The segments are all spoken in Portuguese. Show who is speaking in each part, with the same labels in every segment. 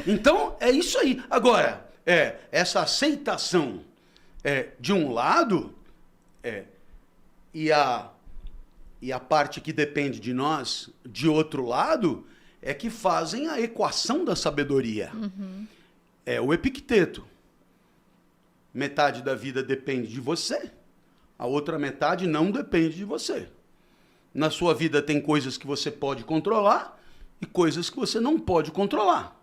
Speaker 1: Então, é isso aí. Agora, essa aceitação de um lado e a parte que depende de nós, de outro lado, é que fazem a equação da sabedoria. É o Epicteto. Metade da vida depende de você, a outra metade não depende de você. Na sua vida tem coisas que você pode controlar e coisas que você não pode controlar.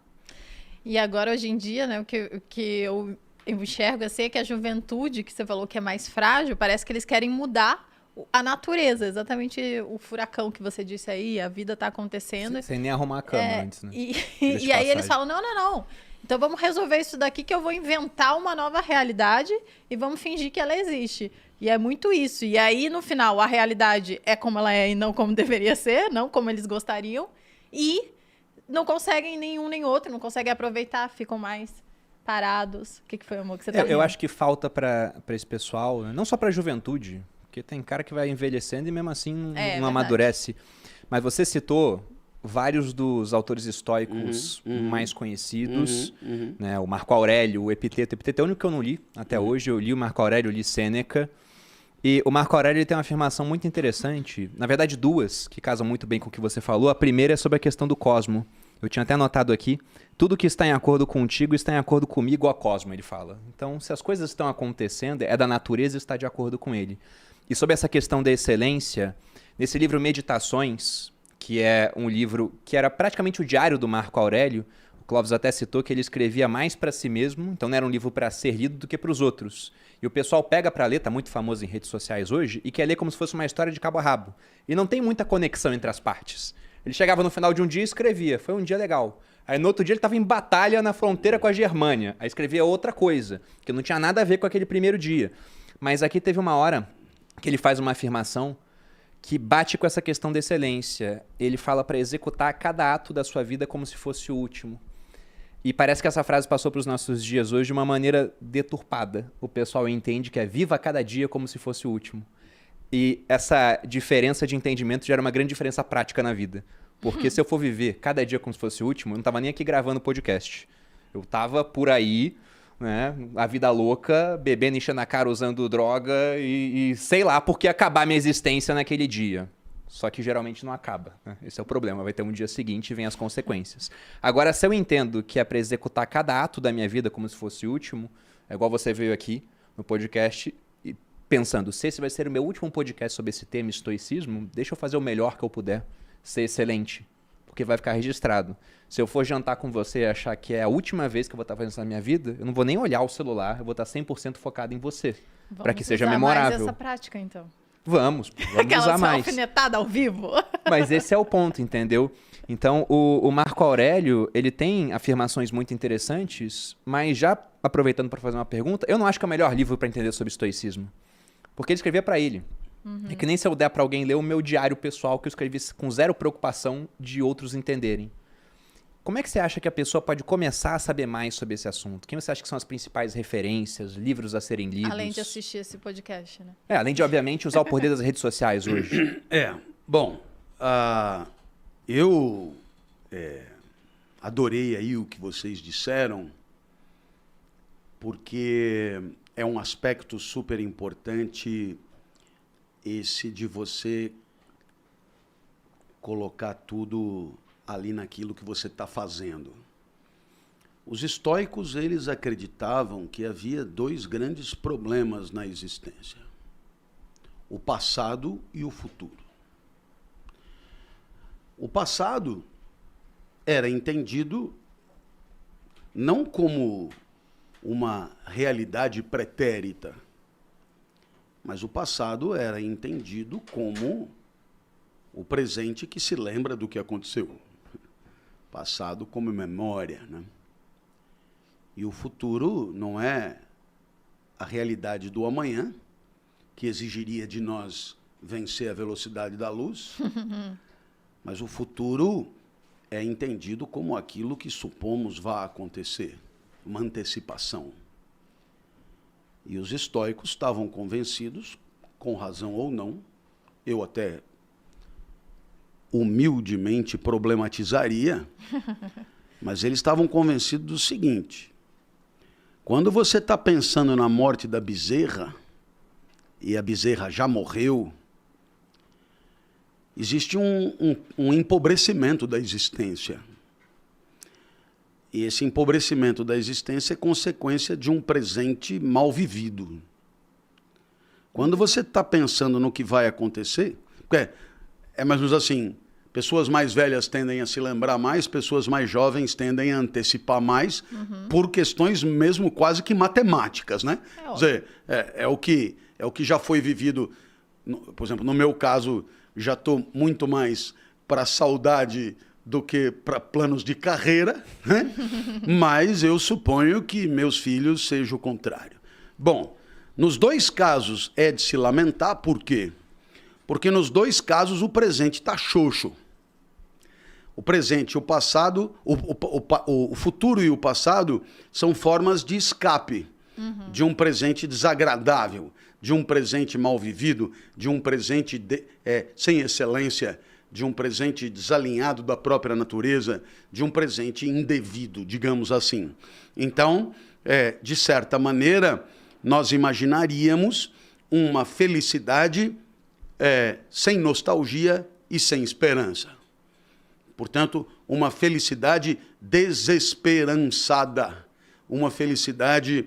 Speaker 2: E agora, hoje em dia, né, o que eu enxergo assim, é que a juventude, que você falou que é mais frágil, parece que eles querem mudar a natureza, exatamente o furacão que você disse aí, a vida está acontecendo.
Speaker 3: Sem nem arrumar a cama antes, né?
Speaker 2: E aí eles falam, não. Então vamos resolver isso daqui que eu vou inventar uma nova realidade e vamos fingir que ela existe. E é muito isso. E aí, no final, a realidade é como ela é e não como deveria ser, não como eles gostariam. E não conseguem nenhum nem outro, não conseguem aproveitar, ficam mais parados. O que foi, amor, que você tá
Speaker 3: Eu acho que falta para esse pessoal, né? Não só para a juventude, porque tem cara que vai envelhecendo e mesmo assim não amadurece. Mas você citou vários dos autores estoicos mais conhecidos, né? O Marco Aurélio, o Epiteto. O Epiteto é o único que eu não li até hoje. Eu li o Marco Aurélio, eu li Sêneca. E o Marco Aurélio ele tem uma afirmação muito interessante, na verdade duas, que casam muito bem com o que você falou. A primeira é sobre a questão do cosmo. Eu tinha até anotado aqui, tudo que está em acordo contigo está em acordo comigo, ó cosmo, ele fala. Então, se as coisas estão acontecendo, é da natureza e está de acordo com ele. E sobre essa questão da excelência, nesse livro Meditações, que é um livro que era praticamente o diário do Marco Aurélio, o Clóvis até citou que ele escrevia mais para si mesmo, então não era um livro para ser lido do que para os outros. E o pessoal pega para ler, está muito famoso em redes sociais hoje, e quer ler como se fosse uma história de cabo a rabo. E não tem muita conexão entre as partes. Ele chegava no final de um dia e escrevia, foi um dia legal. Aí no outro dia ele estava em batalha na fronteira com a Germânia, aí escrevia outra coisa, que não tinha nada a ver com aquele primeiro dia. Mas aqui teve uma hora que ele faz uma afirmação que bate com essa questão da excelência. Ele fala para executar cada ato da sua vida como se fosse o último. E parece que essa frase passou para os nossos dias hoje de uma maneira deturpada. O pessoal entende que é viva cada dia como se fosse o último. E essa diferença de entendimento gera uma grande diferença prática na vida. Porque se eu for viver cada dia como se fosse o último, eu não estava nem aqui gravando podcast. Eu estava por aí, né, a vida louca, bebendo, enchendo a cara, usando droga e sei lá por que acabar minha existência naquele dia. Só que geralmente não acaba, né? Esse é o problema, vai ter um dia seguinte e vem as consequências. Agora, se eu entendo que é para executar cada ato da minha vida como se fosse o último, é igual você veio aqui no podcast e pensando, se esse vai ser o meu último podcast sobre esse tema, estoicismo, deixa eu fazer o melhor que eu puder, ser excelente, porque vai ficar registrado. Se eu for jantar com você e achar que é a última vez que eu vou estar fazendo isso na minha vida, eu não vou nem olhar o celular, eu vou estar 100% focado em você, para que seja memorável.
Speaker 2: Mais essa prática, então.
Speaker 3: Vamos
Speaker 2: Aquela
Speaker 3: usar mais.
Speaker 2: alfinetada ao vivo.
Speaker 3: Mas esse é o ponto, entendeu? Então, o Marco Aurélio, ele tem afirmações muito interessantes, mas já aproveitando para fazer uma pergunta, eu não acho que é o melhor livro para entender sobre estoicismo. Porque ele escrevia para ele. É que nem se eu der para alguém ler o meu diário pessoal, que eu escrevi com zero preocupação de outros entenderem. Como é que você acha que a pessoa pode começar a saber mais sobre esse assunto? Quem você acha que são as principais referências, livros a serem lidos?
Speaker 2: Além de assistir esse podcast, né?
Speaker 3: Além de, obviamente, usar o poder das redes sociais hoje.
Speaker 1: Bom, eu adorei aí o que vocês disseram, porque é um aspecto super importante esse de você colocar tudo ali naquilo que você está fazendo. Os estoicos, eles acreditavam que havia dois grandes problemas na existência: o passado e o futuro. O passado era entendido não como uma realidade pretérita, mas o passado era entendido como o presente que se lembra do que aconteceu. Passado como memória, né? E o futuro não é a realidade do amanhã, que exigiria de nós vencer a velocidade da luz, mas o futuro é entendido como aquilo que supomos vá acontecer, uma antecipação. E os estoicos estavam convencidos, com razão ou não, eu até humildemente problematizaria, Mas eles estavam convencidos do seguinte: quando você está pensando na morte da bezerra, e a bezerra já morreu, existe um empobrecimento da existência. E esse empobrecimento da existência é consequência de um presente mal vivido. Quando você está pensando no que vai acontecer, porque é mais ou menos assim, pessoas mais velhas tendem a se lembrar mais, pessoas mais jovens tendem a antecipar mais, por questões mesmo quase que matemáticas, né? Quer dizer, é o que já foi vivido. Por exemplo, no meu caso, já estou muito mais para saudade do que para planos de carreira, né? Mas eu suponho que meus filhos seja o contrário. Bom, nos dois casos é de se lamentar, por quê? Porque nos dois casos o presente está xoxo. O presente e o passado, o futuro e o passado são formas de escape de um presente desagradável, de um presente mal vivido, de um presente sem excelência, de um presente desalinhado da própria natureza, de um presente indevido, digamos assim. Então, de certa maneira, nós imaginaríamos uma felicidade sem nostalgia e sem esperança. Portanto, uma felicidade desesperançada, uma felicidade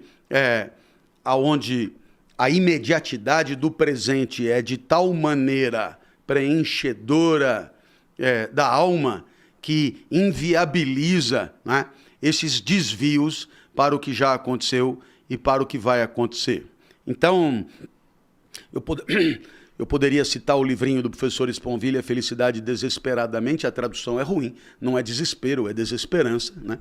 Speaker 1: onde a imediatidade do presente é de tal maneira preenchedora da alma que inviabiliza, né, esses desvios para o que já aconteceu e para o que vai acontecer. Então, eu poderia citar o livrinho do professor Sponville, Felicidade Desesperadamente. A tradução é ruim, não é desespero, é desesperança, né?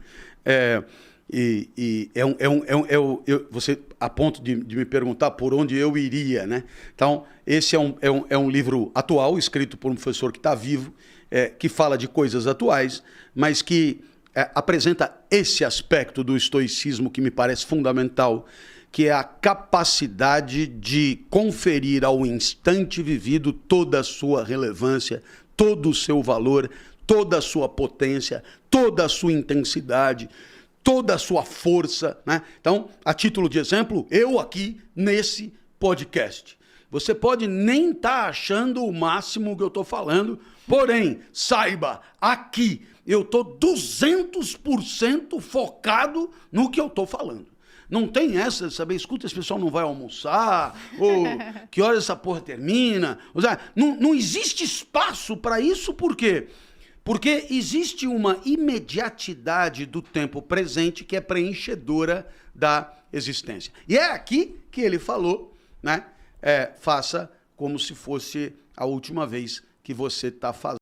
Speaker 1: Você, a ponto de me perguntar por onde eu iria, né? Então, esse é um livro atual, escrito por um professor que está vivo, que fala de coisas atuais, mas que apresenta esse aspecto do estoicismo que me parece fundamental, que é a capacidade de conferir ao instante vivido toda a sua relevância, todo o seu valor, toda a sua potência, toda a sua intensidade, toda a sua força, né? Então, a título de exemplo, eu aqui nesse podcast. Você pode nem estar achando o máximo que eu estou falando, porém, saiba, aqui eu estou 200% focado no que eu estou falando. Não tem essa de saber, escuta, esse pessoal não vai almoçar, ou que horas essa porra termina. Ou seja, não existe espaço para isso, por quê? Porque existe uma imediatidade do tempo presente que é preenchedora da existência. E é aqui que ele falou, né? Faça como se fosse a última vez que você está fazendo.